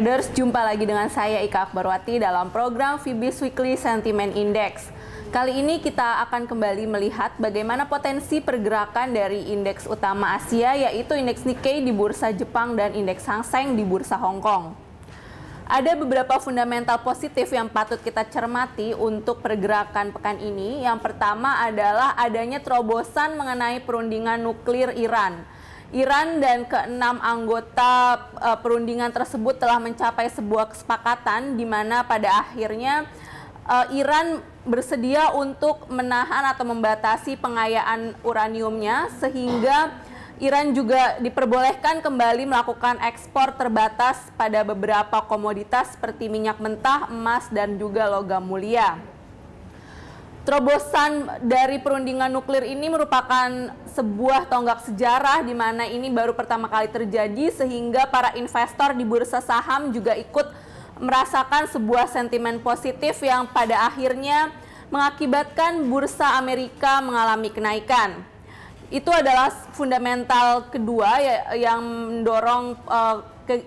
Traders, jumpa lagi dengan saya Ika Akbarwati dalam program Fibis Weekly Sentiment Index. Kali ini kita akan kembali melihat bagaimana potensi pergerakan dari indeks utama Asia, yaitu indeks Nikkei di bursa Jepang dan indeks Hang Seng di bursa Hong Kong. Ada beberapa fundamental positif yang patut kita cermati untuk pergerakan pekan ini. Yang pertama adalah adanya terobosan mengenai perundingan nuklir Iran. Iran dan keenam anggota perundingan tersebut telah mencapai sebuah kesepakatan di mana pada akhirnya Iran bersedia untuk menahan atau membatasi pengayaan uraniumnya, sehingga Iran juga diperbolehkan kembali melakukan ekspor terbatas pada beberapa komoditas seperti minyak mentah, emas, dan juga logam mulia. Terobosan dari perundingan nuklir ini merupakan sebuah tonggak sejarah di mana ini baru pertama kali terjadi, sehingga para investor di bursa saham juga ikut merasakan sebuah sentimen positif yang pada akhirnya mengakibatkan bursa Amerika mengalami kenaikan. Itu adalah fundamental kedua yang mendorong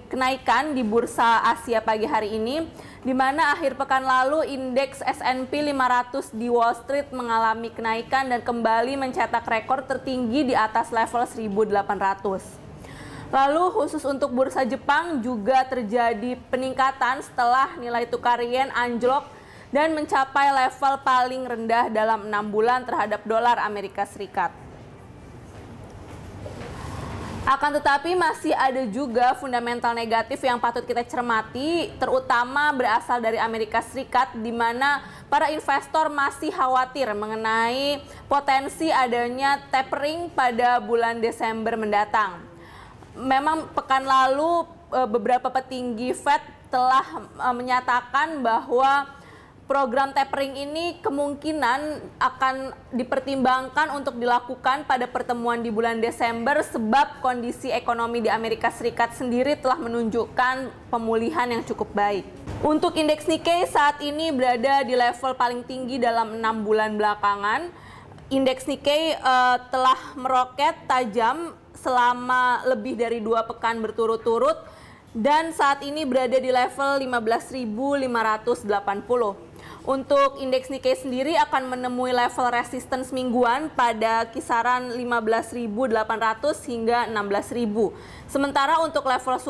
kenaikan di bursa Asia pagi hari ini, di mana akhir pekan lalu indeks S&P 500 di Wall Street mengalami kenaikan dan kembali mencetak rekor tertinggi di atas level 1.800. Lalu khusus untuk bursa Jepang juga terjadi peningkatan setelah nilai tukar yen anjlok dan mencapai level paling rendah dalam 6 bulan terhadap dolar Amerika Serikat. Akan tetapi masih ada juga fundamental negatif yang patut kita cermati, terutama berasal dari Amerika Serikat, di mana para investor masih khawatir mengenai potensi adanya tapering pada bulan Desember mendatang. Memang pekan lalu beberapa petinggi Fed telah menyatakan bahwa program tapering ini kemungkinan akan dipertimbangkan untuk dilakukan pada pertemuan di bulan Desember, sebab kondisi ekonomi di Amerika Serikat sendiri telah menunjukkan pemulihan yang cukup baik. Untuk indeks Nikkei saat ini berada di level paling tinggi dalam 6 bulan belakangan. Indeks Nikkei telah meroket tajam selama lebih dari 2 pekan berturut-turut dan saat ini berada di level 15.580. Untuk indeks Nikkei sendiri akan menemui level resistance mingguan pada kisaran 15.800 hingga 16.000. Sementara untuk level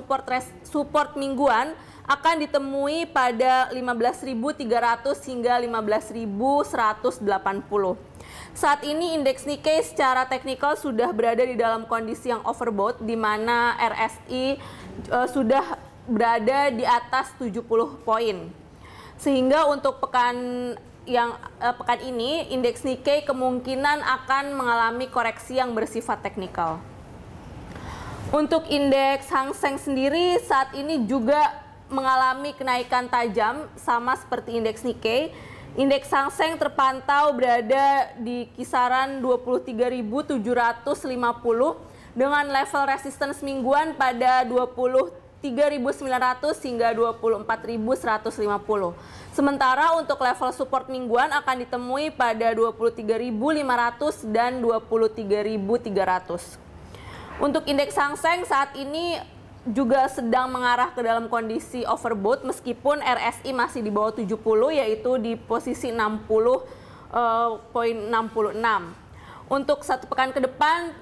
support mingguan akan ditemui pada 15.300 hingga 15.180. Saat ini indeks Nikkei secara teknikal sudah berada di dalam kondisi yang overbought, di mana RSI sudah berada di atas 70 poin. Sehingga untuk pekan ini indeks Nikkei kemungkinan akan mengalami koreksi yang bersifat teknikal. Untuk indeks Hang Seng sendiri saat ini juga mengalami kenaikan tajam sama seperti indeks Nikkei. Indeks Hang Seng terpantau berada di kisaran 23.750 dengan level resistance mingguan pada 23.900 hingga 24.150. Sementara untuk level support mingguan akan ditemui pada 23.500 dan 23.300. Untuk indeks Hang Seng saat ini juga sedang mengarah ke dalam kondisi overbought meskipun RSI masih di bawah 70, yaitu di posisi 60.66. Untuk satu pekan ke depan,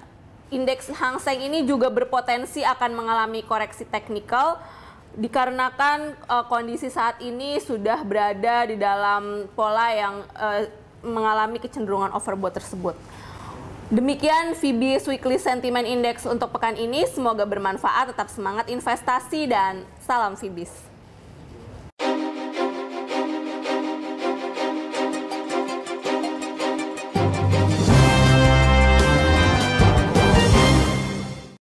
indeks Hang Seng ini juga berpotensi akan mengalami koreksi teknikal dikarenakan kondisi saat ini sudah berada di dalam pola yang mengalami kecenderungan overbought tersebut. Demikian Fibis Weekly Sentiment Index untuk pekan ini. Semoga bermanfaat, tetap semangat investasi, dan salam Fibis.